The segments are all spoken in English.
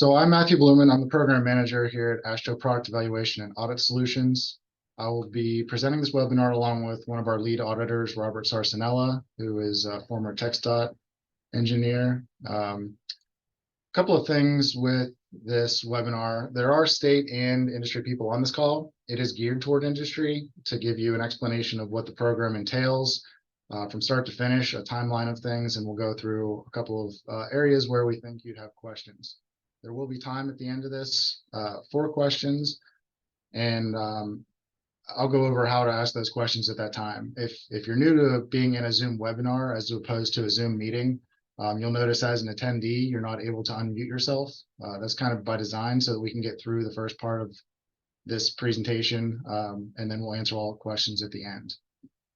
So I'm Matthew Blumen. I'm the program manager here at AASHTO Product Evaluation and Audit Solutions. I will be presenting this webinar along with one of our lead auditors, Robert Sarsanella, who is a former TxDOT engineer. A couple of things with this webinar. There are state and industry people on this call. It is geared toward industry to give you an explanation of what the program entails from start to finish, a timeline of things, and we'll go through a couple of areas where we think you'd have questions. There will be time at the end of this for questions, and I'll go over how to ask those questions at that time. If you're new to being in a Zoom webinar as opposed to a Zoom meeting, you'll notice as an attendee, you're not able to unmute yourself. That's kind of by design so that we can get through the first part of this presentation, and then we'll answer all questions at the end.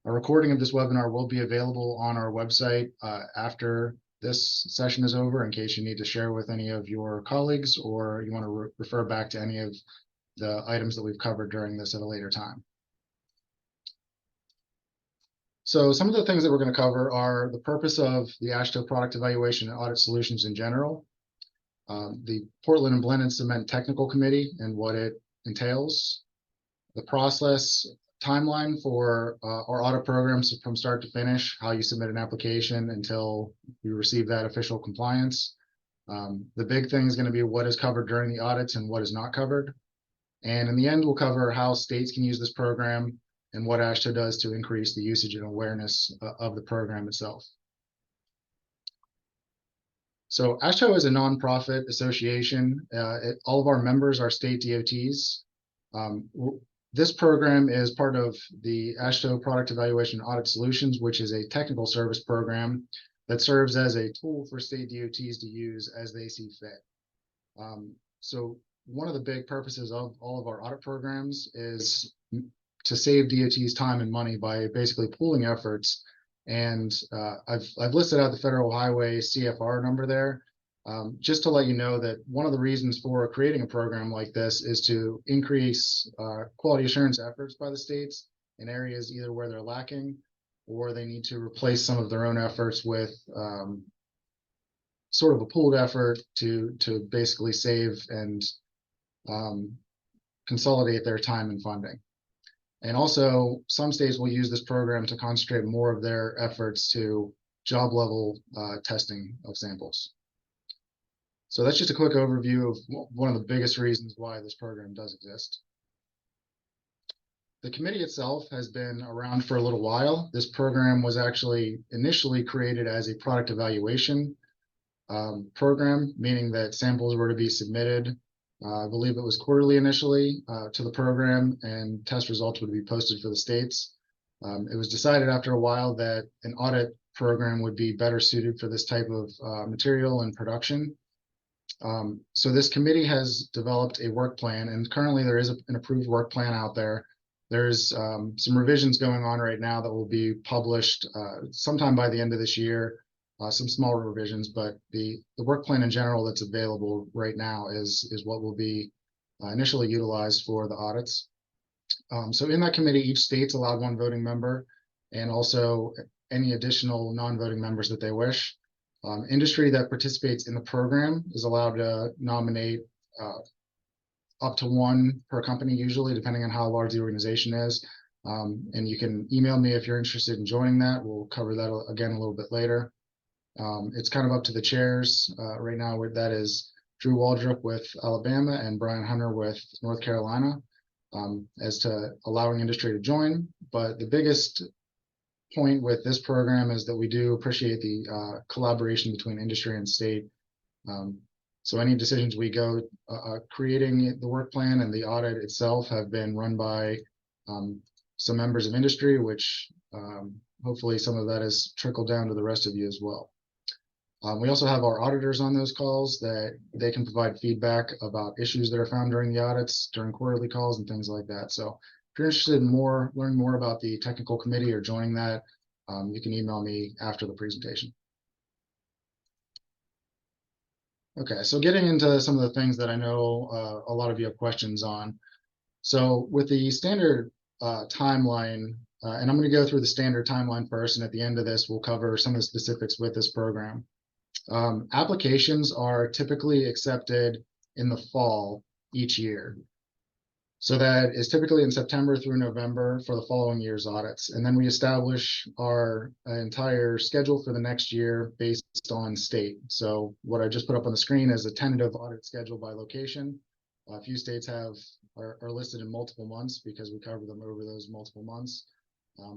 A recording of this webinar will be available on our website after this session is over in case you need to share with any of your colleagues or you want to refer back to any of the items that we've covered during this at a later time. So some of the things that we're going to cover are the purpose of the AASHTO product evaluation and audit solutions in general, the Portland and Blended Cement Technical Committee and what it entails, the process timeline for our audit programs from start to finish, how you submit an application until you receive that official compliance. The big thing is going to be what is covered during the audits and what is not covered. And in the end, we'll cover how states can use this program and what AASHTO does to increase the usage and awareness of the program itself. So AASHTO is a nonprofit association. All of our members are state DOTs. This program is part of the AASHTO Product Evaluation and Audit Solutions, which is a technical service program that serves as a tool for state DOTs to use as they see fit. So one of the big purposes of all of our audit programs is to save DOTs time and money by basically pooling efforts. And I've listed out the Federal Highway CFR number there. Just to let you know that one of the reasons for creating a program like this is to increase quality assurance efforts by the states in areas either where they're lacking or they need to replace some of their own efforts with sort of a pooled effort to basically save and consolidate their time and funding. And also, some states will use this program to concentrate more of their efforts to job level testing of samples. So that's just a quick overview of one of the biggest reasons why this program does exist. The committee itself has been around for a little while. This program was actually initially created as a product evaluation program, meaning that samples were to be submitted. I believe it was quarterly initially to the program, and test results would be posted for the states. It was decided after a while that an audit program would be better suited for this type of material and production. So this committee has developed a work plan, and currently there is an approved work plan out there. There's some revisions going on right now that will be published sometime by the end of this year, some smaller revisions, but the work plan in general that's available right now is what will be initially utilized for the audits. So in that committee, each state's allowed one voting member and also any additional non-voting members that they wish. Industry that participates in the program is allowed to nominate up to one per company, usually, depending on how large the organization is. And you can email me if you're interested in joining that. We'll cover that again a little bit later. It's kind of up to the chairs right now. That is Drew Waldrop with Alabama and Brian Hunter with North Carolina as to allowing industry to join. But the biggest point with this program is that we do appreciate the collaboration between industry and state. So any decisions we go creating the work plan and the audit itself have been run by some members of industry, which hopefully some of that has trickled down to the rest of you as well. We also have our auditors on those calls that they can provide feedback about issues that are found during the audits, during quarterly calls and things like that. So if you're interested in learning more about the technical committee or joining that, you can email me after the presentation. Okay, so getting into some of the things that I know a lot of you have questions on. So with the standard timeline, and I'm going to go through the standard timeline first, and at the end of this, we'll cover some of the specifics with this program. Applications are typically accepted in the fall each year. So that is typically in September through November for the following year's audits. And then we establish our entire schedule for the next year based on state. So what I just put up on the screen is a tentative audit schedule by location. A few states are listed in multiple months because we cover them over those multiple months.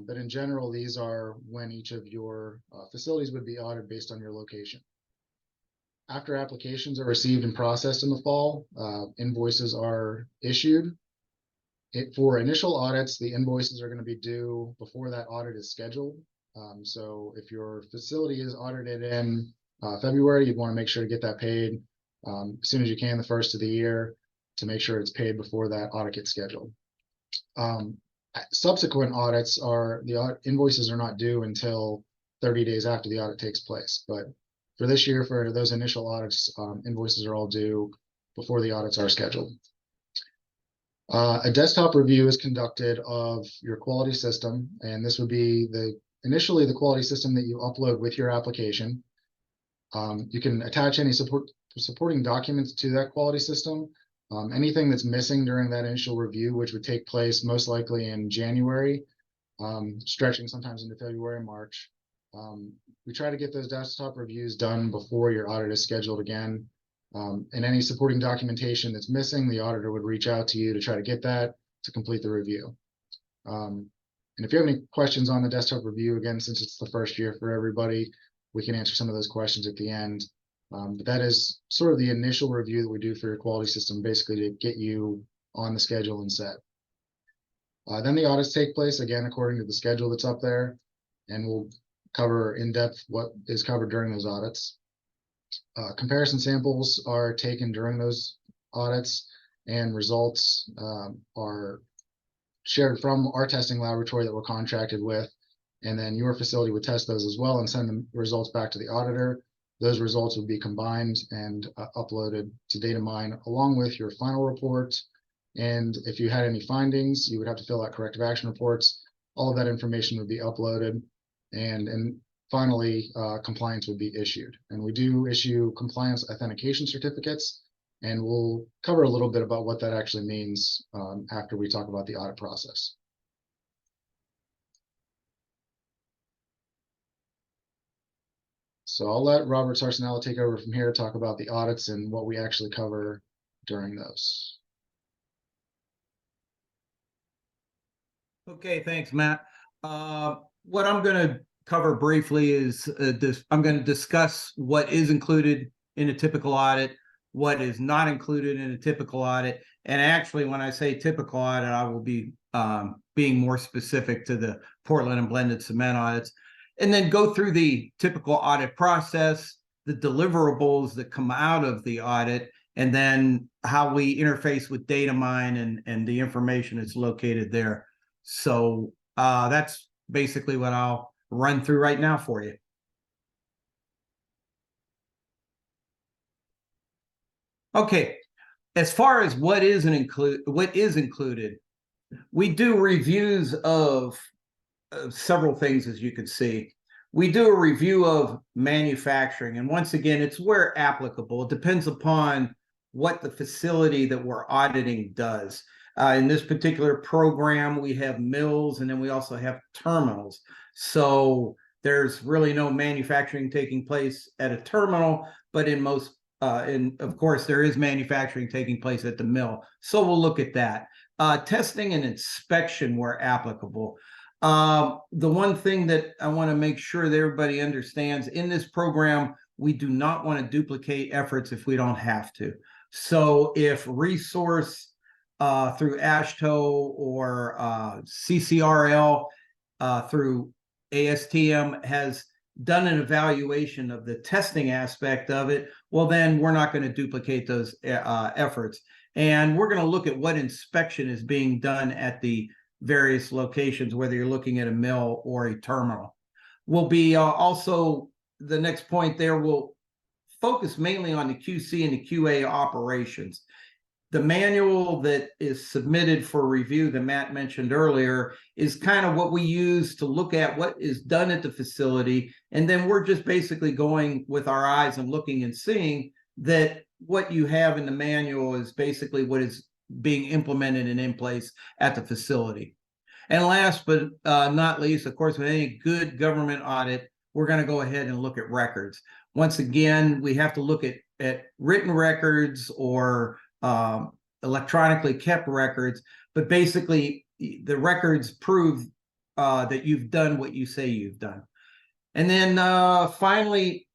But in general, these are when each of your facilities would be audited based on your location. After applications are received and processed in the fall, invoices are issued. For initial audits, the invoices are going to be due before that audit is scheduled. So if your facility is audited in February, you'd want to make sure to get that paid as soon as you can the first of the year to make sure it's paid before that audit gets scheduled. Subsequent audits the invoices are not due until 30 days after the audit takes place. But for this year, for those initial audits, invoices are all due before the audits are scheduled. A desktop review is conducted of your quality system, and this would be initially the quality system that you upload with your application. You can attach any supporting documents to that quality system. Anything that's missing during that initial review, which would take place most likely in January, stretching sometimes into February and March. We try to get those desktop reviews done before your audit is scheduled again. And any supporting documentation that's missing, the auditor would reach out to you to try to get that to complete the review. And if you have any questions on the desktop review, again, since it's the first year for everybody, we can answer some of those questions at the end. But that is sort of the initial review that we do for your quality system, basically to get you on the schedule and set. Then the audits take place, again, according to the schedule that's up there, and we'll cover in depth what is covered during those audits. Comparison samples are taken during those audits, and results are shared from our testing laboratory that we're contracted with. And then your facility would test those as well and send the results back to the auditor. Those results would be combined and uploaded to DataMine along with your final report. And if you had any findings, you would have to fill out corrective action reports. All of that information would be uploaded. And finally, compliance would be issued. And we do issue compliance authentication certificates, and we'll cover a little bit about what that actually means after we talk about the audit process. So I'll let Robert Sarcinello take over from here to talk about the audits and what we actually cover during those. Okay, thanks, Matt. What I'm going to cover briefly is I'm going to discuss what is included in a typical audit, what is not included in a typical audit. And actually, when I say typical audit, I will be being more specific to the Portland and blended cement audits, and then go through the typical audit process, the deliverables that come out of the audit, and then how we interface with DataMine and the information that's located there. So that's basically what I'll run through right now for you. Okay, as far as what is included, we do reviews of several things, as you can see. We do a review of manufacturing, and once again, it's where applicable. It depends upon what the facility that we're auditing does. In this particular program, we have mills, and then we also have terminals. So there's really no manufacturing taking place at a terminal, but in most, of course, there is manufacturing taking place at the mill. So we'll look at that. Testing and inspection where applicable. The one thing that I want to make sure that everybody understands, in this program, we do not want to duplicate efforts if we don't have to. So if resource through AASHTO or CCRL through ASTM has done an evaluation of the testing aspect of it, well, then we're not going to duplicate those efforts. And we're going to look at what inspection is being done at the various locations, whether you're looking at a mill or a terminal. We'll be also, the next point there, will focus mainly on the QC and the QA operations. The manual that is submitted for review that Matt mentioned earlier is kind of what we use to look at what is done at the facility. And then we're just basically going with our eyes and looking and seeing that what you have in the manual is basically what is being implemented and in place at the facility. And last but not least, of course, with any good government audit, we're going to go ahead and look at records. Once again, we have to look at written records or electronically kept records, but basically the records prove that you've done what you say you've done. And then finally,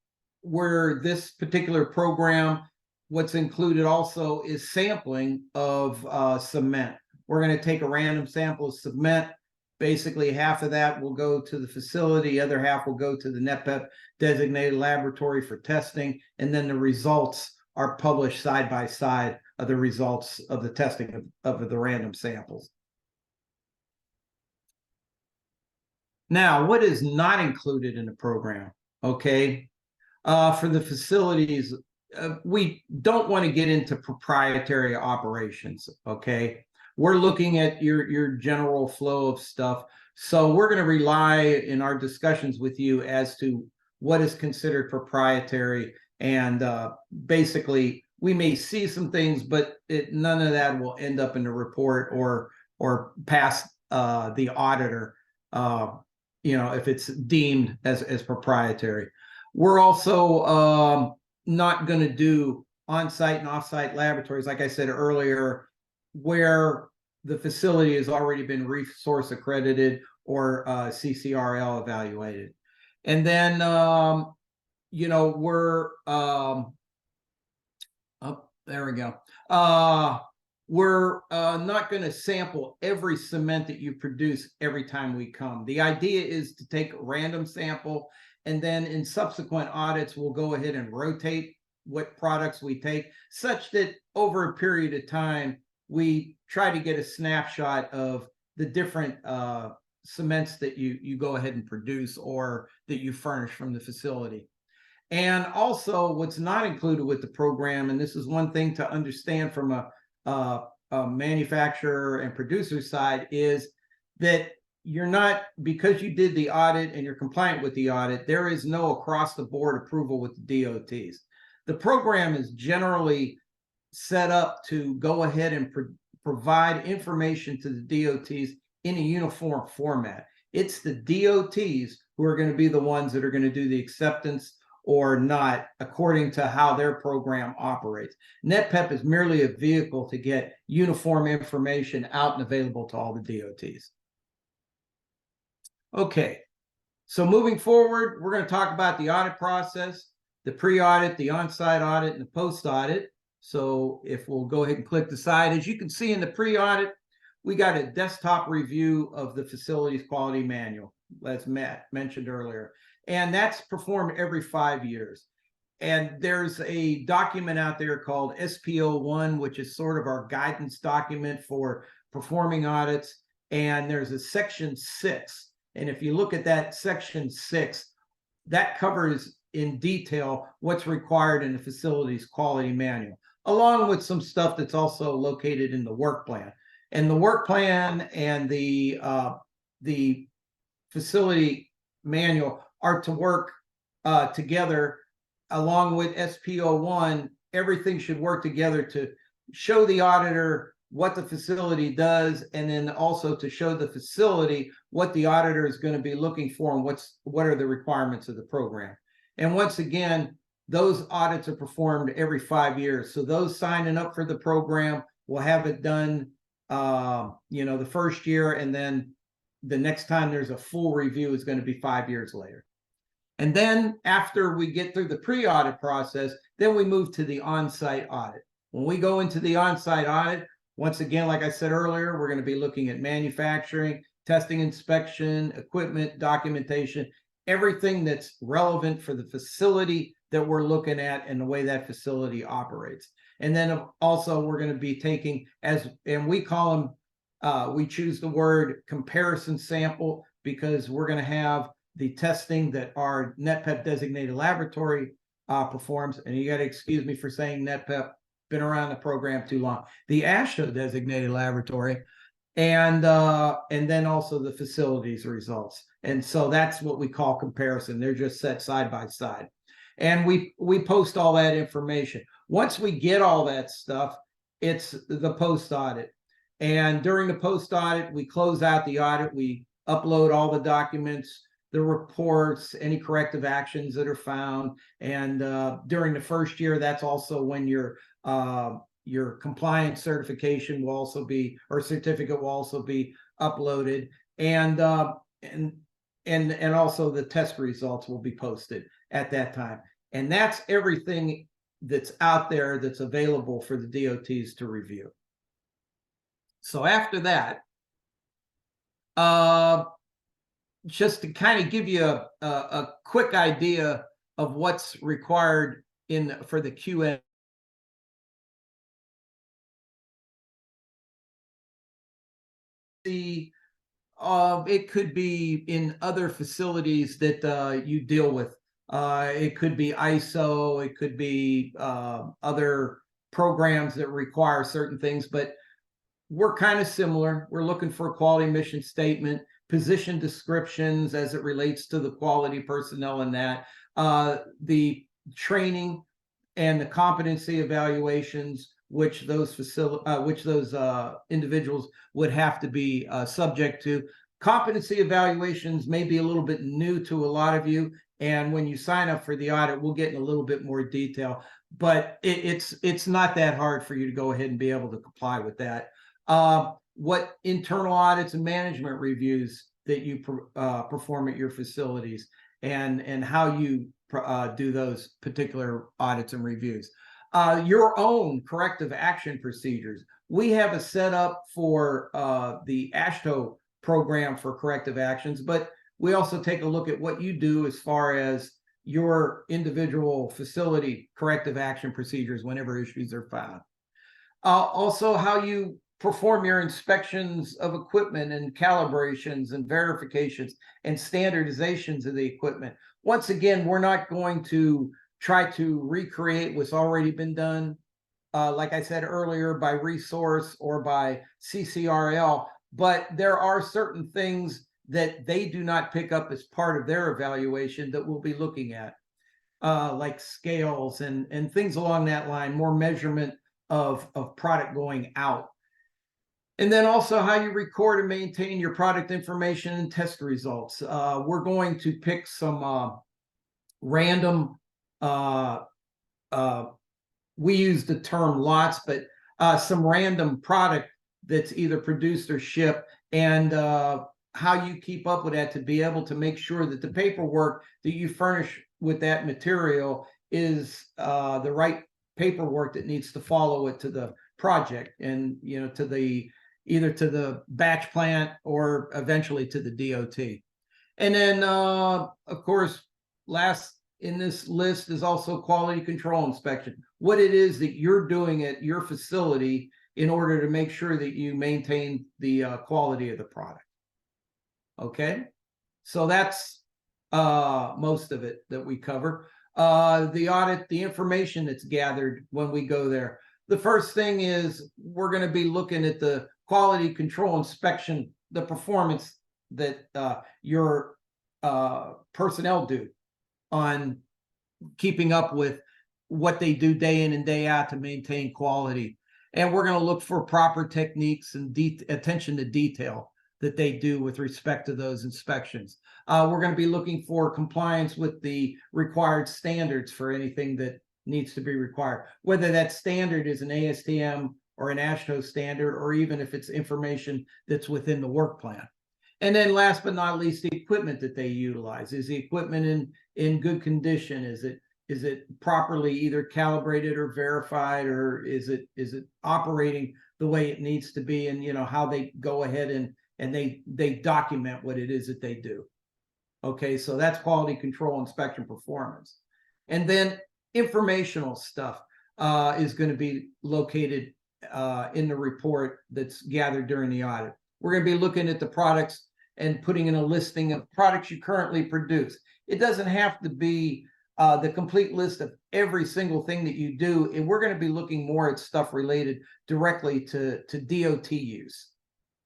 where this particular program, what's included also is sampling of cement. We're going to take a random sample of cement. Basically, half of that will go to the facility, the other half will go to the NEPEP designated laboratory for testing, and then the results are published side by side of the results of the testing of the random samples. Now, what is not included in the program? Okay, for the facilities, we don't want to get into proprietary operations. Okay, we're looking at your general flow of stuff. So we're going to rely in our discussions with you as to what is considered proprietary. And basically, we may see some things, but none of that will end up in the report or pass the auditor, if it's deemed as proprietary. We're also not going to do on-site and off-site laboratories, like I said earlier, where the facility has already been resource accredited or CCRL evaluated. And then, we're, there we go. We're not going to sample every cement that you produce every time we come. The idea is to take a random sample, and then in subsequent audits, we'll go ahead and rotate what products we take, such that over a period of time, we try to get a snapshot of the different cements that you go ahead and produce or that you furnish from the facility. And also what's not included with the program, and this is one thing to understand from a manufacturer and producer side, is that you're not, because you did the audit and you're compliant with the audit, there is no across the board approval with the DOTs. The program is generally set up to go ahead and provide information to the DOTs in a uniform format. It's the DOTs who are going to be the ones that are going to do the acceptance or not according to how their program operates. NEPEP is merely a vehicle to get uniform information out and available to all the DOTs. Okay, so moving forward, we're going to talk about the audit process, the pre-audit, the on-site audit, and the post-audit. So if we'll go ahead and click the side, as you can see in the pre-audit, we got a desktop review of the facilities quality manual, as Matt mentioned earlier. And that's performed every 5 years. And there's a document out there called SPO1, which is sort of our guidance document for performing audits. And there's a section 6. And if you look at that section 6, that covers in detail what's required in the facilities quality manual, along with some stuff that's also located in the work plan. And the work plan and the facility manual are to work together along with SPO1. Everything should work together to show the auditor what the facility does, and then also to show the facility what the auditor is going to be looking for and what are the requirements of the program. And once again, those audits are performed every 5 years. So those signing up for the program will have it done, the first year, and then the next time there's a full review is going to be 5 years later. And then after we get through the pre-audit process, then we move to the on-site audit. When we go into the on-site audit, once again, like I said earlier, we're going to be looking at manufacturing, testing, inspection, equipment, documentation, everything that's relevant for the facility that we're looking at and the way that facility operates. And then also we're going to be taking, and we call them, we choose the word comparison sample, because we're going to have the testing that our NEPEP designated laboratory performs. And you got to excuse me for saying NEPEP, been around the program too long. The AASHTO designated laboratory, and then also the facilities results. And so that's what we call comparison. They're just set side by side. And we post all that information. Once we get all that stuff, it's the post audit. And during the post audit, we close out the audit. We upload all the documents, the reports, any corrective actions that are found. And during the first year, that's also when your compliance certification will also be, or certificate will also be uploaded. And also the test results will be posted at that time. And that's everything that's out there that's available for the DOTs to review. So after that, just to kind of give you a quick idea of what's required for the QA. It could be in other facilities that you deal with. It could be ISO, it could be other programs that require certain things, but we're kind of similar. We're looking for a quality mission statement, position descriptions as it relates to the quality personnel in that, the training and the competency evaluations, which those individuals would have to be subject to. Competency evaluations may be a little bit new to a lot of you, and when you sign up for the audit, we'll get in a little bit more detail, but it's not that hard for you to go ahead and be able to comply with that. What internal audits and management reviews that you perform at your facilities, and how you do those particular audits and reviews. Your own corrective action procedures. We have a setup for the AASHTO program for corrective actions, but we also take a look at what you do as far as your individual facility corrective action procedures whenever issues are found. Also, how you perform your inspections of equipment and calibrations and verifications and standardizations of the equipment. Once again, we're not going to try to recreate what's already been done, like I said earlier, by resource or by CCRL, but there are certain things that they do not pick up as part of their evaluation that we'll be looking at, like scales and things along that line, more measurement of product going out. And then also how you record and maintain your product information and test results. We're going to pick some random, we use the term lots, but some random product that's either produced or shipped, and how you keep up with that to be able to make sure that the paperwork that you furnish with that material is the right paperwork that needs to follow it to the project, and to the either to the batch plant or eventually to the DOT. And then of course, last in this list is also quality control inspection. What it is that you're doing at your facility in order to make sure that you maintain the quality of the product. Okay, so that's most of it that we cover. The audit, the information that's gathered when we go there. The first thing is we're going to be looking at the quality control inspection, the performance that your personnel do on keeping up with what they do day in and day out to maintain quality. And we're going to look for proper techniques and attention to detail that they do with respect to those inspections. We're going to be looking for compliance with the required standards for anything that needs to be required, whether that standard is an ASTM or an AASHTO standard, or even if it's information that's within the work plan. And then last but not least, the equipment that they utilize. Is the equipment in good condition? Is it properly either calibrated or verified, or is it operating the way it needs to be? And how they go ahead and they document what it is that they do. Okay, so that's quality control inspection performance. And then informational stuff is going to be located in the report that's gathered during the audit. We're going to be looking at the products and putting in a listing of products you currently produce. It doesn't have to be the complete list of every single thing that you do, and we're going to be looking more at stuff related directly to DOT use.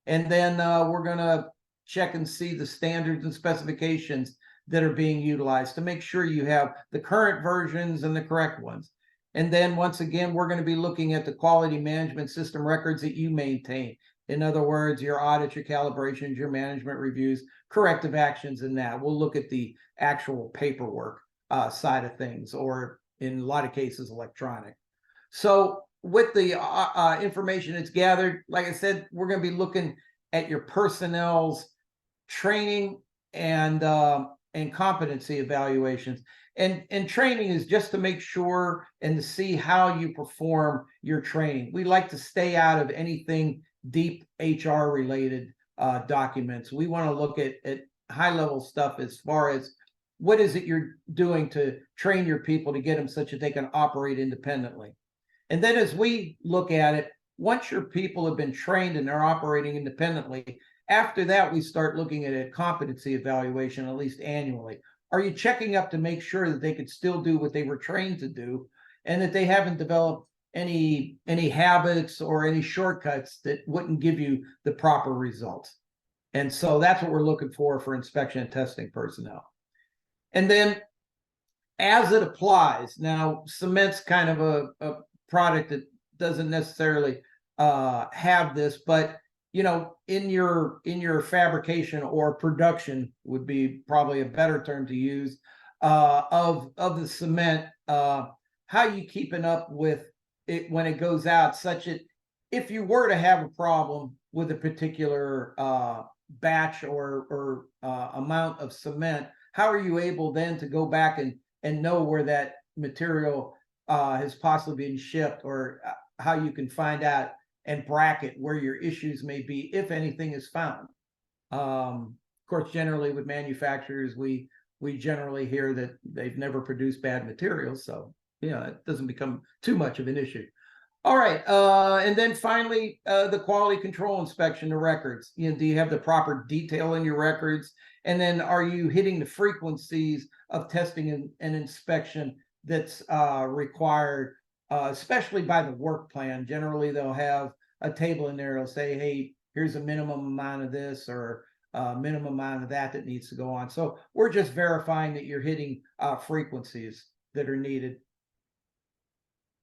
And then we're going to check and see the standards and specifications that are being utilized to make sure you have the current versions and the correct ones. And then once again, we're going to be looking at the quality management system records that you maintain. In other words, your audits, your calibrations, your management reviews, corrective actions, and that. We'll look at the actual paperwork side of things, or in a lot of cases, electronic. So with the information that's gathered, like I said, we're going to be looking at your personnel's training and competency evaluations. And training is just to make sure and to see how you perform your training. We like to stay out of anything deep HR related documents. We want to look at high level stuff as far as what is it you're doing to train your people to get them such that they can operate independently. And then as we look at it, once your people have been trained and they're operating independently, after that, we start looking at a competency evaluation, at least annually. Are you checking up to make sure that they could still do what they were trained to do, and that they haven't developed any habits or any shortcuts that wouldn't give you the proper results? And so that's what we're looking for inspection and testing personnel. And then as it applies, now cement's kind of a product that doesn't necessarily have this, but you know, in your fabrication or production would be probably a better term to use of the cement, how you keeping up with it when it goes out, such that if you were to have a problem with a particular batch or amount of cement, how are you able then to go back and know where that material has possibly been shipped, or how you can find out and bracket where your issues may be, if anything is found. Of course, generally with manufacturers, we generally hear that they've never produced bad materials, so it doesn't become too much of an issue. All right, and then finally, the quality control inspection, the records. Do you have the proper detail in your records? And then are you hitting the frequencies of testing and inspection that's required, especially by the work plan? Generally, they'll have a table in there. It'll say, hey, here's a minimum amount of this or a minimum amount of that needs to go on. So we're just verifying that you're hitting frequencies that are needed.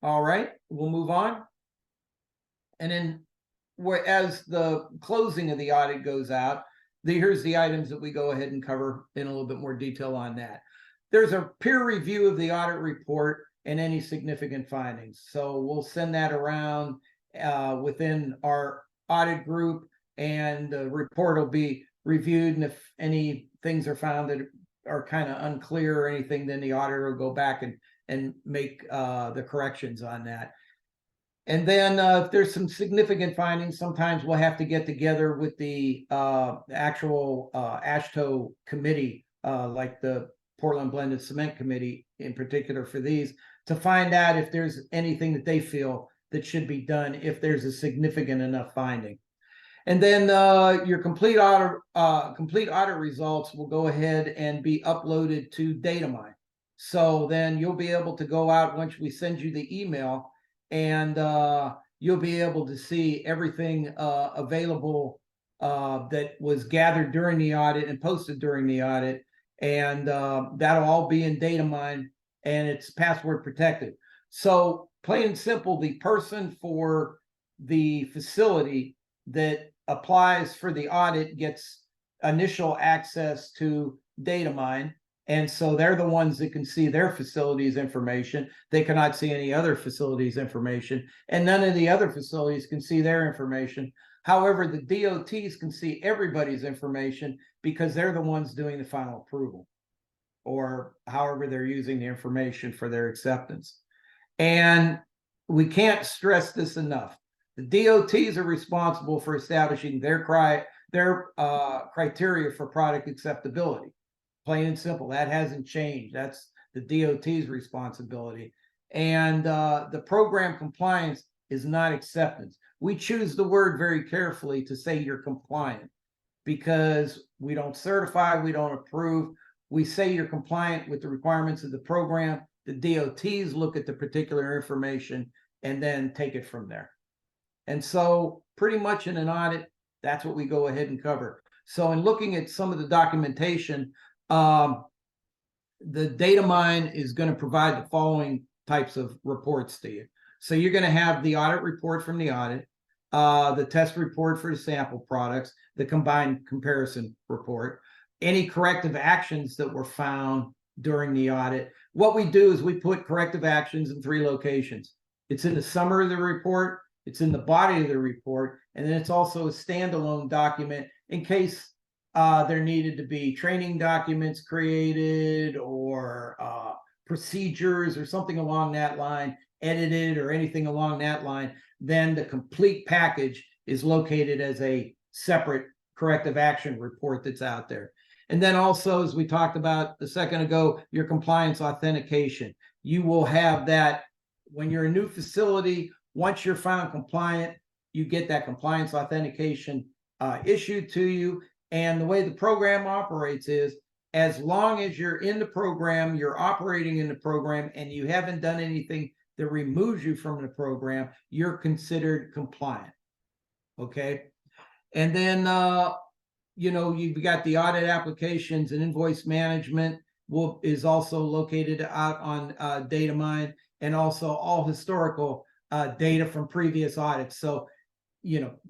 All right, we'll move on. And then as the closing of the audit goes out, here's the items that we go ahead and cover in a little bit more detail on that. There's a peer review of the audit report and any significant findings. So we'll send that around within our audit group, and the report will be reviewed. And if any things are found that are kind of unclear or anything, then the auditor will go back and make the corrections on that. And then if there's some significant findings, sometimes we'll have to get together with the actual AASHTO committee, like the Portland Blended Cement Committee in particular for these, to find out if there's anything that they feel that should be done if there's a significant enough finding. And then your complete audit results will go ahead and be uploaded to Datamine. So then you'll be able to go out once we send you the email, and you'll be able to see everything available that was gathered during the audit and posted during the audit. And that'll all be in Datamine, and it's password protected. So plain and simple, the person for the facility that applies for the audit gets initial access to Datamine. And so they're the ones that can see their facility's information. They cannot see any other facility's information, and none of the other facilities can see their information. However, the DOTs can see everybody's information because they're the ones doing the final approval, or however they're using the information for their acceptance. And we can't stress this enough. The DOTs are responsible for establishing their criteria for product acceptability. Plain and simple. That hasn't changed. That's the DOT's responsibility. And the program compliance is not acceptance. We choose the word very carefully to say you're compliant, because we don't certify, we don't approve. We say you're compliant with the requirements of the program. The DOTs look at the particular information and then take it from there. And so pretty much in an audit, that's what we go ahead and cover. So in looking at some of the documentation, the Datamine is going to provide the following types of reports to you. So you're going to have the audit report from the audit, the test report for the sample products, the combined comparison report, any corrective actions that were found during the audit. What we do is we put corrective actions in 3 locations. It's in the summary of the report, it's in the body of the report, and then it's also a standalone document in case there needed to be training documents created or procedures or something along that line, edited or anything along that line. Then the complete package is located as a separate corrective action report that's out there. And then also, as we talked about a second ago, your compliance authentication. You will have that when you're a new facility. Once you're found compliant, you get that compliance authentication issued to you. And the way the program operates is, as long as you're in the program, you're operating in the program, and you haven't done anything that removes you from the program, you're considered compliant. Okay. And then, you've got the audit applications and invoice management is also located out on DataMine, and also all historical data from previous audits. So,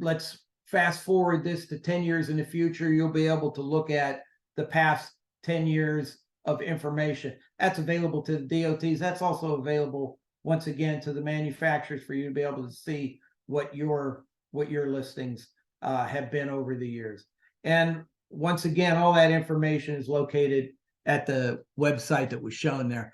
let's fast forward this to 10 years in the future. You'll be able to look at the past 10 years of information. That's available to the DOTs. That's also available, once again, to the manufacturers for you to be able to see what your listings have been over the years. And once again, all that information is located at the website that was shown there.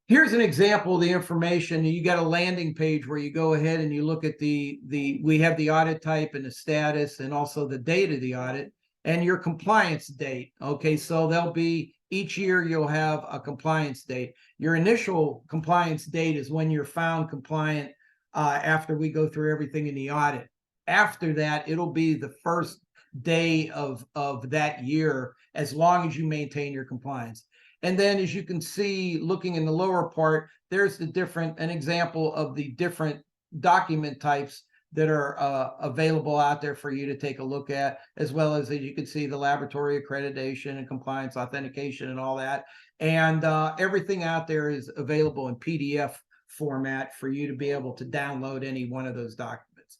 Here's an example of the information. You got a landing page where you go ahead and you look at we have the audit type and the status, and also the date of the audit and your compliance date. Okay, so there'll be, each year you'll have a compliance date. Your initial compliance date is when you're found compliant after we go through everything in the audit. After that, it'll be the first day of that year, as long as you maintain your compliance. And then, as you can see, looking in the lower part, there's an example of the different document types that are available out there for you to take a look at, as well as you can see the laboratory accreditation and compliance authentication and all that. And everything out there is available in PDF format for you to be able to download any one of those documents.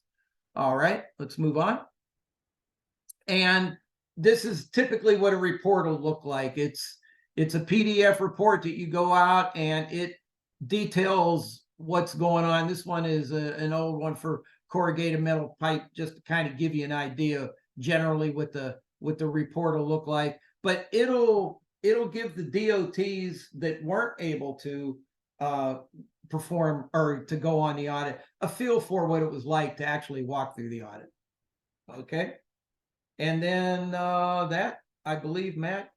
All right, let's move on. And this is typically what a report will look like. It's a PDF report that you go out, and it details what's going on. This one is an old one for corrugated metal pipe, just to kind of give you an idea generally what the report will look like. But it'll give the DOTs that weren't able to perform or to go on the audit a feel for what it was like to actually walk through the audit. Okay. And then that, I believe, Matt,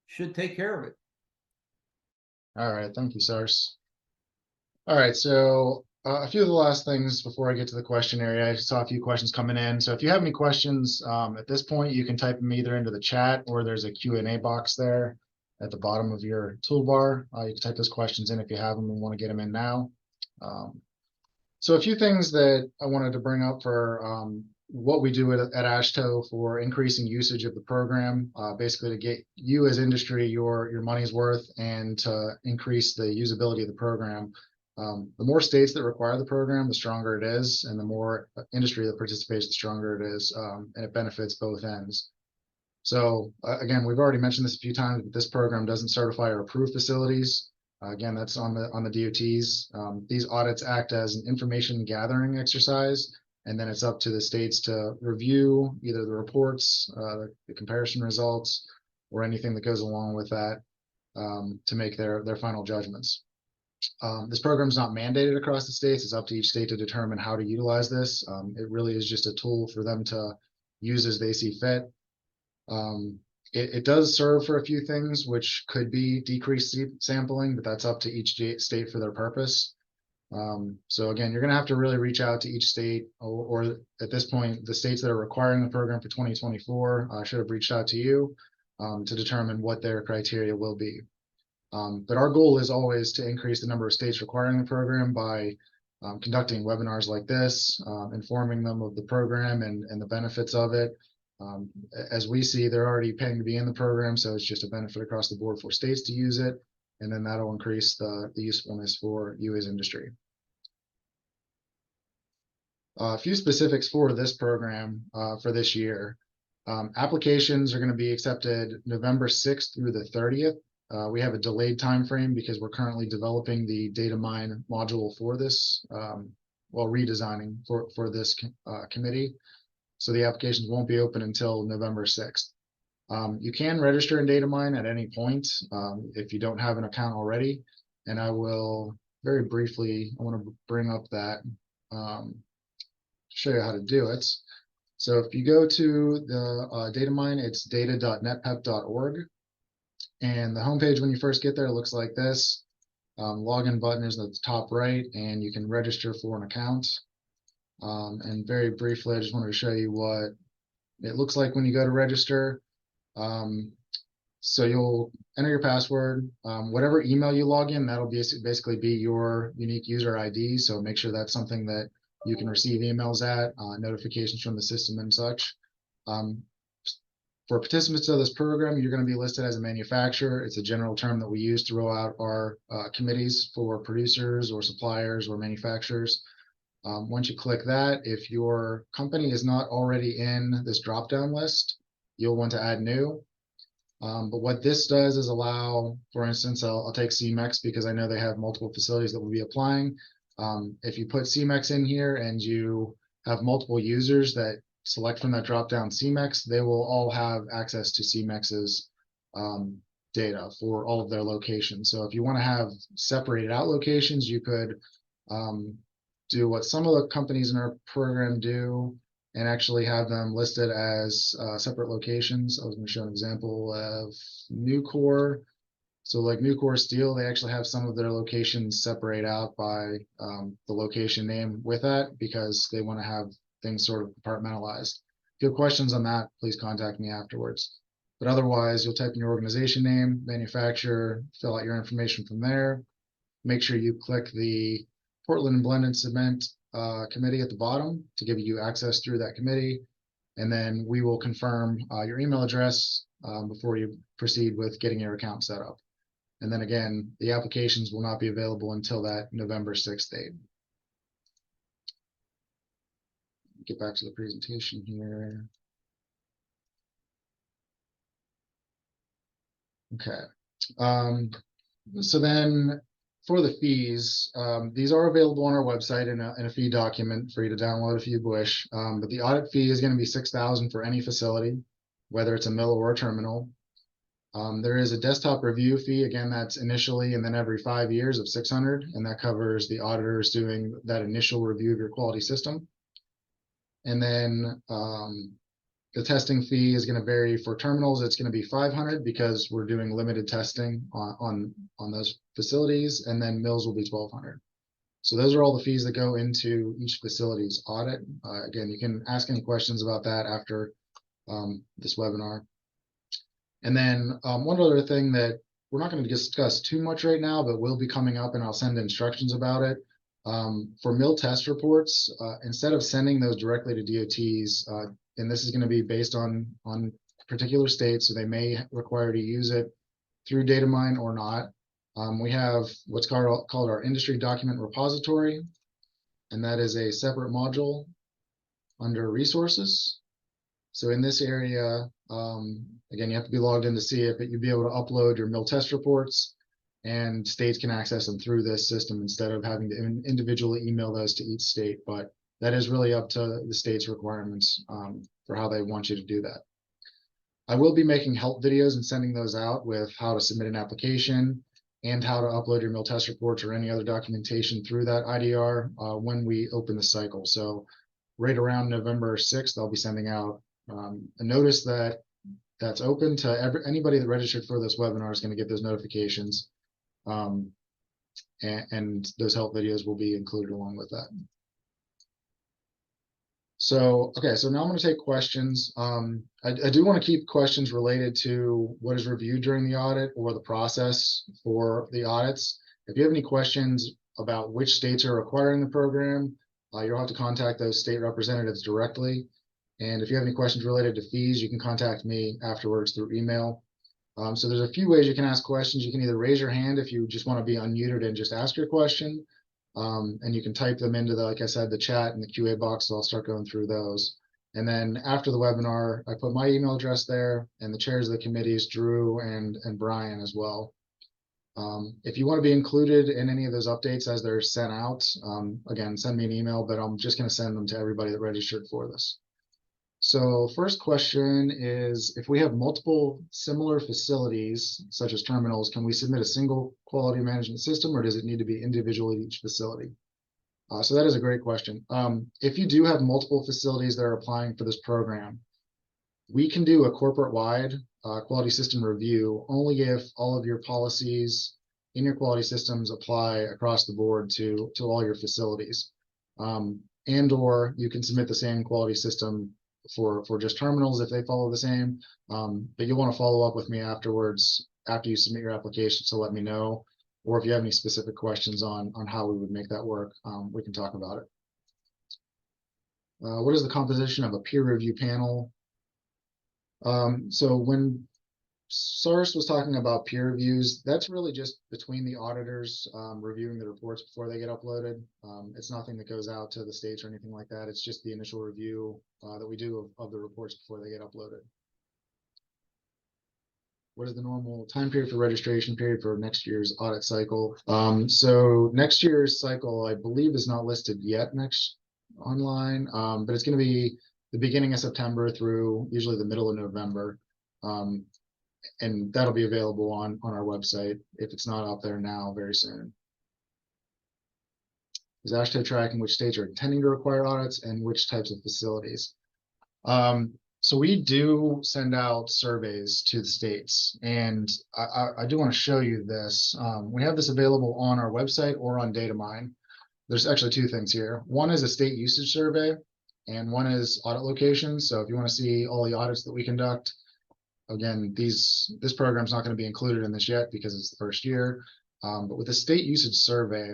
should take care of it. All right, thank you, Sars. All right, so a few of the last things before I get to the question area. I saw a few questions coming in. So if you have any questions at this point, you can type them either into the chat, or there's a Q&A box there at the bottom of your toolbar. You can type those questions in if you have them and want to get them in now. So a few things that I wanted to bring up for what we do at AASHTO for increasing usage of the program, basically to get you as industry your money's worth and to increase the usability of the program. The more states that require the program, the stronger it is, and the more industry that participates, the stronger it is, and it benefits both ends. So again, we've already mentioned this a few times, but this program doesn't certify or approve facilities. Again, that's on the DOTs. These audits act as an information gathering exercise, and then it's up to the states to review either the reports, the comparison results, or anything that goes along with that to make their final judgments. This program is not mandated across the states. It's up to each state to determine how to utilize this. It really is just a tool for them to use as they see fit. It does serve for a few things, which could be decreased sampling, but that's up to each state for their purpose. So again, you're going to have to really reach out to each state, or at this point, the states that are requiring the program for 2024 should have reached out to you to determine what their criteria will be. But our goal is always to increase the number of states requiring the program by conducting webinars like this, informing them of the program and the benefits of it. As we see, they're already paying to be in the program, so it's just a benefit across the board for states to use it. and then that'll increase the usefulness for you as industry. A few specifics for this program for this year. Applications are going to be accepted November 6th through the 30th. We have a delayed time frame because we're currently developing the data mine module for this, redesigning for this committee. So the applications won't be open until November 6th. You can register in data mine at any point if you don't have an account already. And I will very briefly, I want to bring up that, show you how to do it. So if you go to the data mine, it's data.netpep.org. And the homepage when you first get there looks like this. Login button is at the top right, and you can register for an account. And very briefly, I just wanted to show you what it looks like when you go to register. So you'll enter your password, whatever email you log in, that'll basically be your unique user ID. So make sure that's something that you can receive emails at, notifications from the system and such. For participants of this program, you're going to be listed as a manufacturer. It's a general term that we use throughout our committees for producers or suppliers or manufacturers. Once you click that, if your company is not already in this drop-down list, you'll want to add new. But what this does is allow, for instance, I'll take CMEX because I know they have multiple facilities that will be applying. If you put CMEX in here and you have multiple users that select from that drop-down CMEX, they will all have access to CMEX's data for all of their locations. So if you want to have separated out locations, you could do what some of the companies in our program do and actually have them listed as separate locations. I was going to show an example of Nucor. So like Nucor Steel, they actually have some of their locations separate out by the location name with that because they want to have things sort of compartmentalized. If you have questions on that, please contact me afterwards. But otherwise, you'll type in your organization name, manufacturer, fill out your information from there. Make sure you click the Portland and Blended Cement committee at the bottom to give you access through that committee. And then we will confirm your email address before you proceed with getting your account set up. And then again, the applications will not be available until that November 6th date. Get back to the presentation here. Okay. So then for the fees, these are available on our website in a fee document for you to download if you wish. But the audit fee is going to be $6,000 for any facility, whether it's a mill or a terminal. There is a desktop review fee. Again, that's initially and then every 5 years of $600, and that covers the auditors doing that initial review of your quality system. And then the testing fee is going to vary. For terminals, it's going to be $500 because we're doing limited testing on those facilities, and then mills will be $1,200. So those are all the fees that go into each facility's audit. Again, you can ask any questions about that after this webinar. And then one other thing that we're not going to discuss too much right now, but will be coming up, and I'll send instructions about it. For mill test reports, instead of sending those directly to DOTs, and this is going to be based on particular states, so they may require to use it through data mine or not. We have what's called our industry document repository, and that is a separate module under resources. So in this area, again, you have to be logged in to see it, but you'll be able to upload your mill test reports, and states can access them through this system instead of having to individually email those to each state. But that is really up to the state's requirements for how they want you to do that. I will be making help videos and sending those out with how to submit an application and how to upload your mill test reports or any other documentation through that IDR when we open the cycle. So right around November 6th, I'll be sending out a notice that's open to anybody that registered for this webinar is going to get those notifications. And those help videos will be included along with that. So, okay, so now I'm going to take questions. I do want to keep questions related to what is reviewed during the audit or the process for the audits. If you have any questions about which states are requiring the program, you'll have to contact those state representatives directly. And if you have any questions related to fees, you can contact me afterwards through email. So there's a few ways you can ask questions. You can either raise your hand if you just want to be unmuted and just ask your question. And you can type them into the, like I said, the chat and the QA box. So I'll start going through those. And then after the webinar, I put my email address there, and the chairs of the committees, Drew and Brian as well. If you want to be included in any of those updates as they're sent out, again, send me an email, but I'm just going to send them to everybody that registered for this. So first question is, if we have multiple similar facilities, such as terminals, can we submit a single quality management system, or does it need to be individual at each facility? So that is a great question. If you do have multiple facilities that are applying for this program, we can do a corporate-wide quality system review only if all of your policies in your quality systems apply across the board to all your facilities. And or you can submit the same quality system for just terminals if they follow the same. But you'll want to follow up with me afterwards after you submit your application, so let me know. Or if you have any specific questions on how we would make that work, we can talk about it. What is the composition of a peer review panel? So when Source was talking about peer reviews, that's really just between the auditors reviewing the reports before they get uploaded. It's nothing that goes out to the states or anything like that. It's just the initial review that we do of the reports before they get uploaded. What is the normal time period for registration period for next year's audit cycle? So next year's cycle, I believe, is not listed yet next online, but it's going to be the beginning of September through usually the middle of November. And that'll be available on our website if it's not out there now very soon. Is AASHTO tracking which states are intending to require audits and which types of facilities? So we do send out surveys to the states, and I do want to show you this. We have this available on our website or on DataMine. There's actually two things here. One is a state usage survey, and one is audit locations. So if you want to see all the audits that we conduct, again, this program is not going to be included in this yet because it's the first year. But with the state usage survey,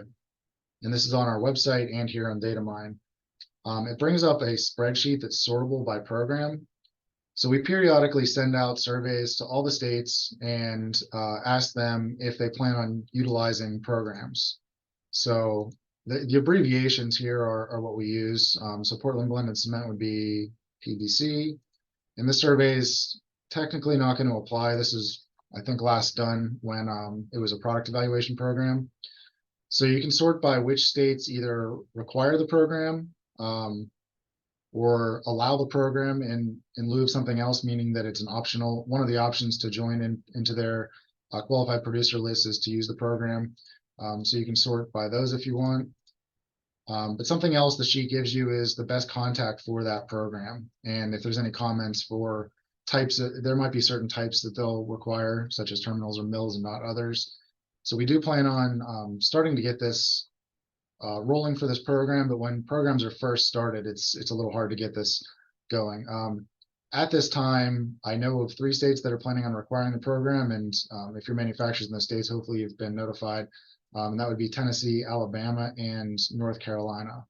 and this is on our website and here on DataMine, it brings up a spreadsheet that's sortable by program. So we periodically send out surveys to all the states and ask them if they plan on utilizing programs. So the abbreviations here are what we use. So Portland Blended Cement would be PBC. And this survey is technically not going to apply. This is, I think, last done when it was a product evaluation program. So you can sort by which states either require the program or allow the program in lieu of something else, meaning that it's an optional. One of the options to join into their qualified producer list is to use the program. So you can sort by those if you want. But something else the sheet gives you is the best contact for that program. And if there's any comments for types, there might be certain types that they'll require, such as terminals or mills and not others. So we do plan on starting to get this rolling for this program, but when programs are first started, it's a little hard to get this going. At this time, I know of 3 states that are planning on requiring the program, and if you're manufacturers in those states, hopefully you've been notified. And that would be Tennessee, Alabama, and North Carolina.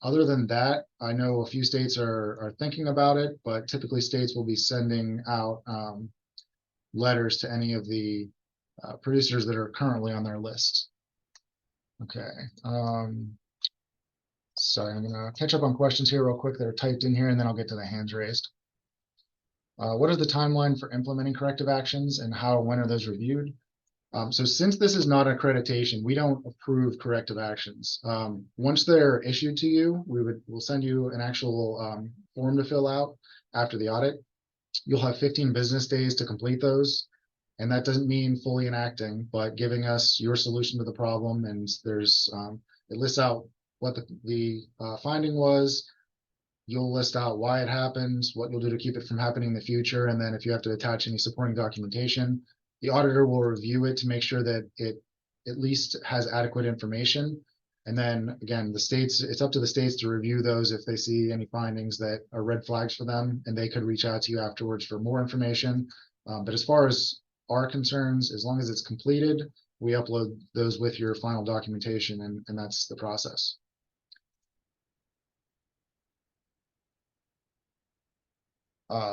Other than that, I know a few states are thinking about it, but typically states will be sending out letters to any of the producers that are currently on their list. Okay. Sorry, I'm gonna catch up on questions here real quick that are typed in here, and then I'll get to the hands raised. What is the timeline for implementing corrective actions, and when are those reviewed? So since this is not accreditation, we don't approve corrective actions. Once they're issued to you, we'll send you an actual form to fill out after the audit. You'll have 15 business days to complete those. And that doesn't mean fully enacting, but giving us your solution to the problem. And there's it lists out what the finding was. You'll list out why it happened, what you'll do to keep it from happening in the future, and then if you have to attach any supporting documentation, the auditor will review it to make sure that it at least has adequate information. And then again, it's up to the states to review those if they see any findings that are red flags for them, and they could reach out to you afterwards for more information. But as far as our concerns, as long as it's completed, we upload those with your final documentation, and that's the process.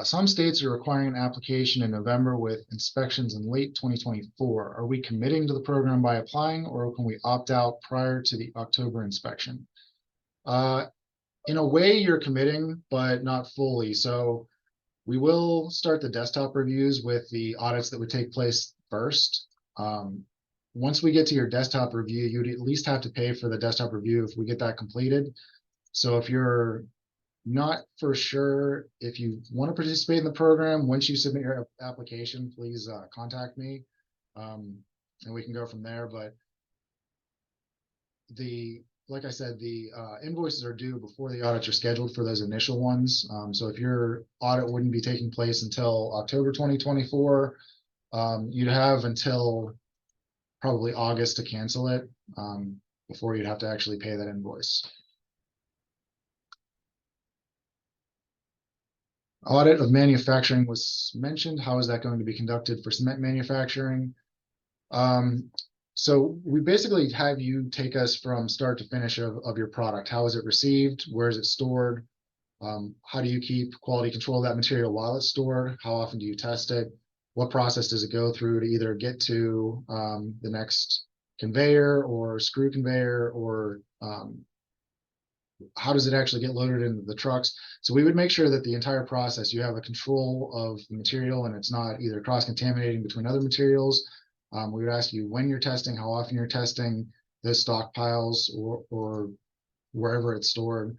Some states are requiring an application in November with inspections in late 2024. Are we committing to the program by applying, or can we opt out prior to the October inspection? In a way, you're committing, but not fully. So we will start the desktop reviews with the audits that would take place first. Once we get to your desktop review, you'd at least have to pay for the desktop review if we get that completed. So if you're not for sure if you want to participate in the program, once you submit your application, please contact me, and we can go from there. But like I said, the invoices are due before the audits are scheduled for those initial ones. So if your audit wouldn't be taking place until October 2024, you'd have until probably August to cancel it, before you'd have to actually pay that invoice. Audit of manufacturing was mentioned. How is that going to be conducted for cement manufacturing? So we basically have you take us from start to finish of your product. How is it received? Where is it stored? How do you keep quality control of that material while it's stored? How often do you test it? What process does it go through to either get to the next conveyor or screw conveyor, or how does it actually get loaded into the trucks? So we would make sure that the entire process, you have a control of the material and it's not either cross-contaminating between other materials. We would ask you when you're testing, how often you're testing those stockpiles or wherever it's stored,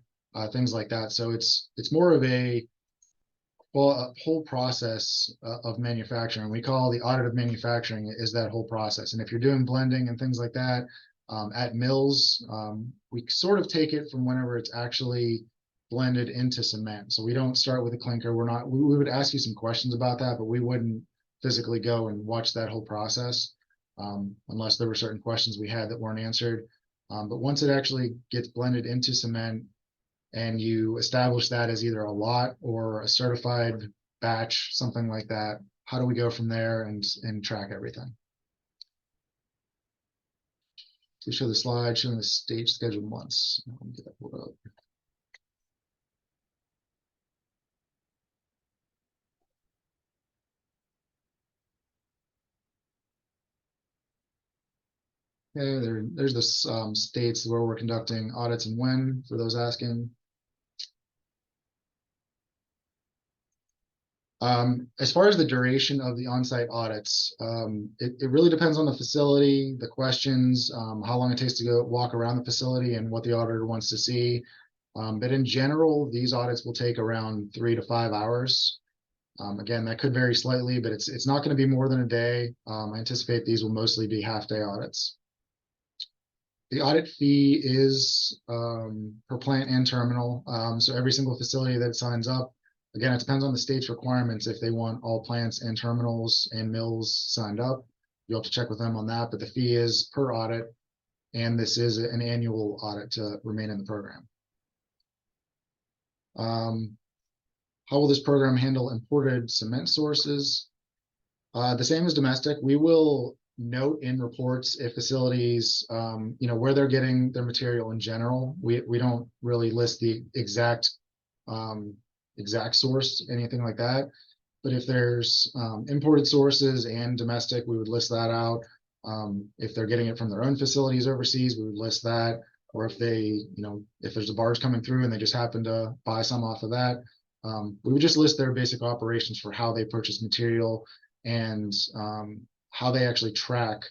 things like that. So it's more of a whole process of manufacturing. We call the audit of manufacturing is that whole process. And if you're doing blending and things like that, at mills, we sort of take it from whenever it's actually blended into cement. So we don't start with a clinker. We would ask you some questions about that, but we wouldn't physically go and watch that whole process, unless there were certain questions we had that weren't answered. But once it actually gets blended into cement and you establish that as either a lot or a certified batch, something like that, how do we go from there and track everything? To show the slide showing the stage scheduled months. Let me get that pulled up. Okay, there's the states where we're conducting audits and when, for those asking. As far as the duration of the on-site audits, it really depends on the facility, the questions, how long it takes to go walk around the facility and what the auditor wants to see. But in general, these audits will take around 3 to 5 hours. Again, that could vary slightly, but it's not going to be more than a day. I anticipate these will mostly be half-day audits. The audit fee is per plant and terminal. So every single facility that signs up, again, it depends on the state's requirements. If they want all plants and terminals and mills signed up, you'll have to check with them on that. But the fee is per audit, and this is an annual audit to remain in the program. How will this program handle imported cement sources? The same as domestic. We will note in reports if facilities, where they're getting their material in general. We don't really list the exact source, anything like that. But if there's imported sources and domestic, we would list that out. If they're getting it from their own facilities overseas, we would list that. Or if they, if there's a barge coming through and they just happen to buy some off of that, we would just list their basic operations for how they purchase material and how they actually track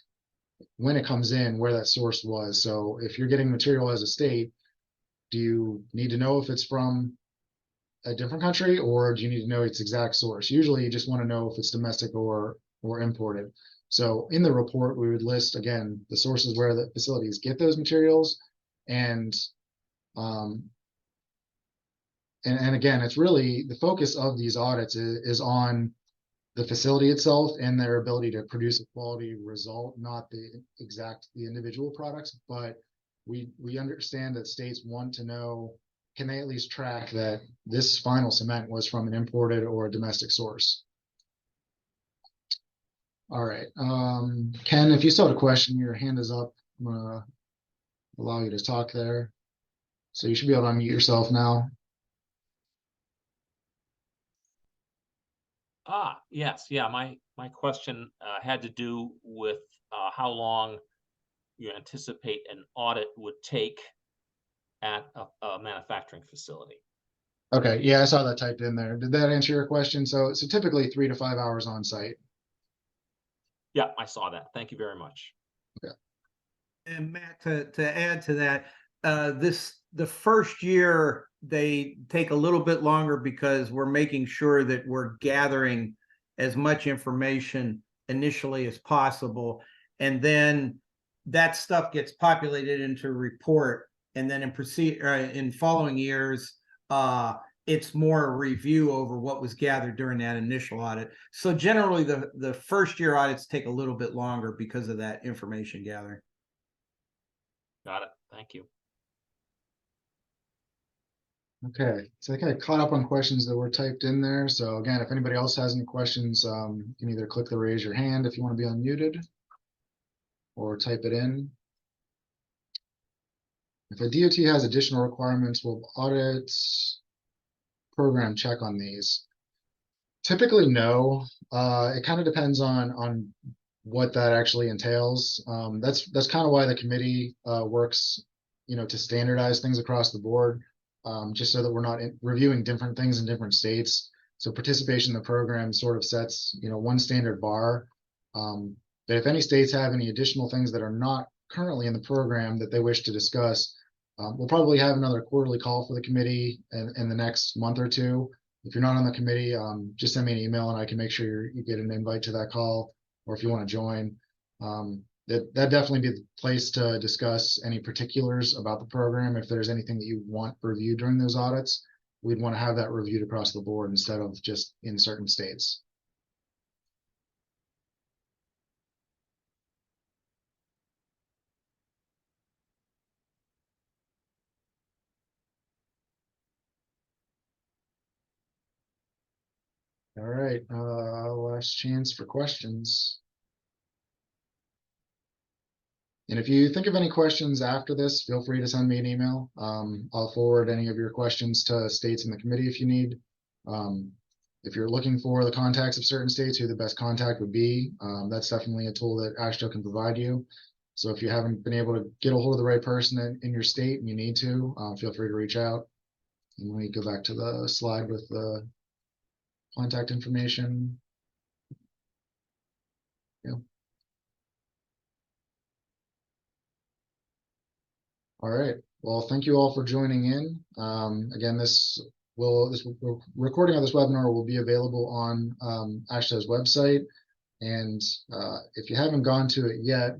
when it comes in, where that source was. So if you're getting material as a state, do you need to know if it's from a different country, or do you need to know its exact source? Usually you just want to know if it's domestic or imported. So in the report, we would list, again, the sources where the facilities get those materials. And again, it's really the focus of these audits is on the facility itself and their ability to produce a quality result, not the individual products. But we understand that states want to know, can they at least track that this final cement was from an imported or a domestic source? All right. Ken, if you still have a question, your hand is up. I'm gonna allow you to talk there. So you should be able to unmute yourself now. Yes, yeah, my question, had to do with, how long you anticipate an audit would take at a manufacturing facility. Okay, yeah, I saw that typed in there. Did that answer your question? So typically 3 to 5 hours on site. Yeah, I saw that. Thank you very much. And Matt, to add to that, the first year they take a little bit longer because we're making sure that we're gathering as much information initially as possible, and then that stuff gets populated into a report, and then in following years, it's more a review over what was gathered during that initial audit. So generally, the first year audits take a little bit longer because of that information gathering. Got it. Thank you. Okay, so I kind of caught up on questions that were typed in there. So again, if anybody else has any questions, you can either click the raise your hand if you want to be unmuted or type it in. If a DOT has additional requirements, we'll audit program check on these. Typically, no. It kind of depends on what that actually entails. That's kind of why the committee works, to standardize things across the board, just so that we're not reviewing different things in different states. So participation in the program sort of sets, one standard bar. But if any states have any additional things that are not currently in the program that they wish to discuss, we'll probably have another quarterly call for the committee in the next month or two. If you're not on the committee, just send me an email and I can make sure you get an invite to that call. Or if you want to join, that'd definitely be the place to discuss any particulars about the program. If there's anything that you want reviewed during those audits, we'd want to have that reviewed across the board instead of just in certain states. All right, last chance for questions. And if you think of any questions after this, feel free to send me an email. I'll forward any of your questions to states in the committee if you need. If you're looking for the contacts of certain states, who the best contact would be, that's definitely a tool that AASHTO can provide you. So if you haven't been able to get a hold of the right person in your state and you need to, feel free to reach out. And let me go back to the slide with the contact information. Yeah. All right. Well, thank you all for joining in. Again, this recording of this webinar will be available on AASHTO's website. And if you haven't gone to it yet,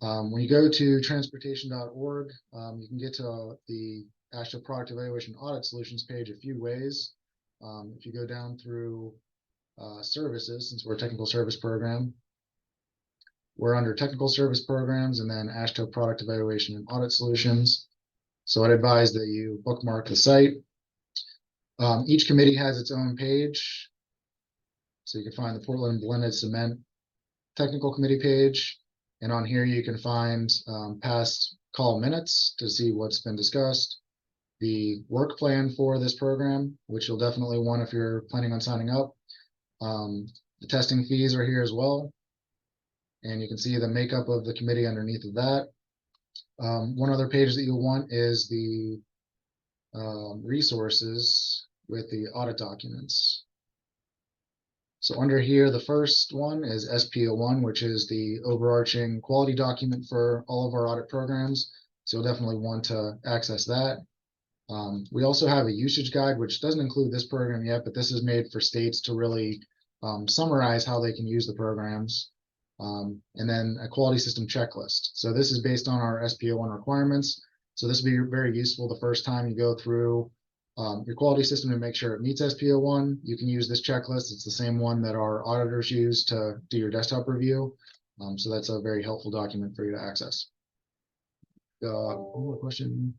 when you go to transportation.org, you can get to the AASHTO Product Evaluation Audit Solutions page a few ways. If you go down through services, since we're a technical service program, we're under technical service programs and then AASHTO Product Evaluation and Audit Solutions. So I'd advise that you bookmark the site. Each committee has its own page. So you can find the Portland Blended Cement Technical Committee page. And on here, you can find past call minutes to see what's been discussed, the work plan for this program, which you'll definitely want if you're planning on signing up. The testing fees are here as well. And you can see the makeup of the committee underneath of that. One other page that you'll want is the resources with the audit documents. So under here, the first one is SPO1, which is the overarching quality document for all of our audit programs. So you'll definitely want to access that. We also have a usage guide, which doesn't include this program yet, but this is made for states to really summarize how they can use the programs. And then a quality system checklist. So this is based on our SPO1 requirements. So this will be very useful the first time you go through your quality system to make sure it meets SPO1. You can use this checklist. It's the same one that our auditors use to do your desktop review. So that's a very helpful document for you to access. One more question.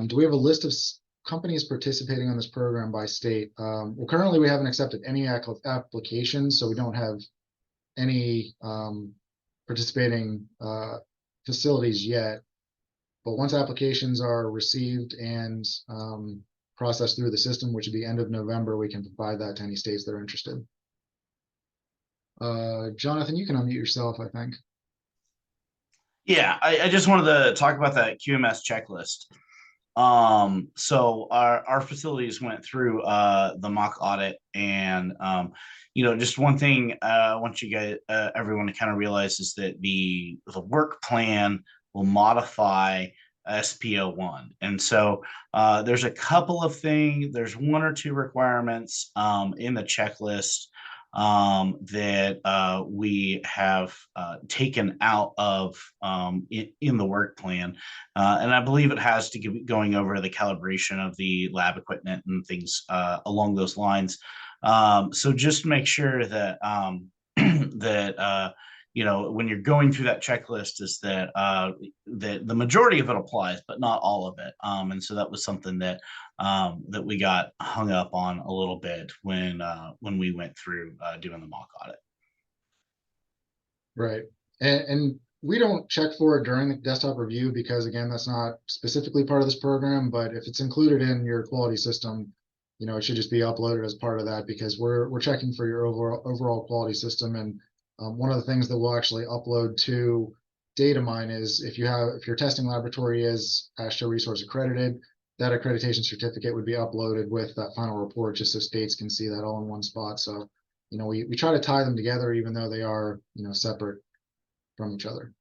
Do we have a list of companies participating on this program by state? Well, currently we haven't accepted any applications, so we don't have any participating facilities yet. But once applications are received and processed through the system, which would be end of November, we can provide that to any states that are interested. Jonathan, you can unmute yourself, I think. Yeah, I just wanted to talk about that QMS checklist. So our facilities went through the mock audit, and just one thing I want you guys, everyone to kind of realize is that the work plan will modify SPO1. And so there's a couple of things, there's one or two requirements in the checklist that we have taken out of in the work plan. And I believe it has to be going over the calibration of the lab equipment and things along those lines. So just make sure that that when you're going through that checklist, is that that the majority of it applies, but not all of it. And so that was something that that we got hung up on a little bit when we went through doing the mock audit. Right. And we don't check for it during the desktop review because, again, that's not specifically part of this program. But if it's included in your quality system, it should just be uploaded as part of that, because we're checking for your overall quality system. And one of the things that we'll actually upload to DataMine is if your testing laboratory is AASHTO resource accredited, that accreditation certificate would be uploaded with that final report, just so states can see that all in one spot. So, we try to tie them together, even though they are, separate from each other.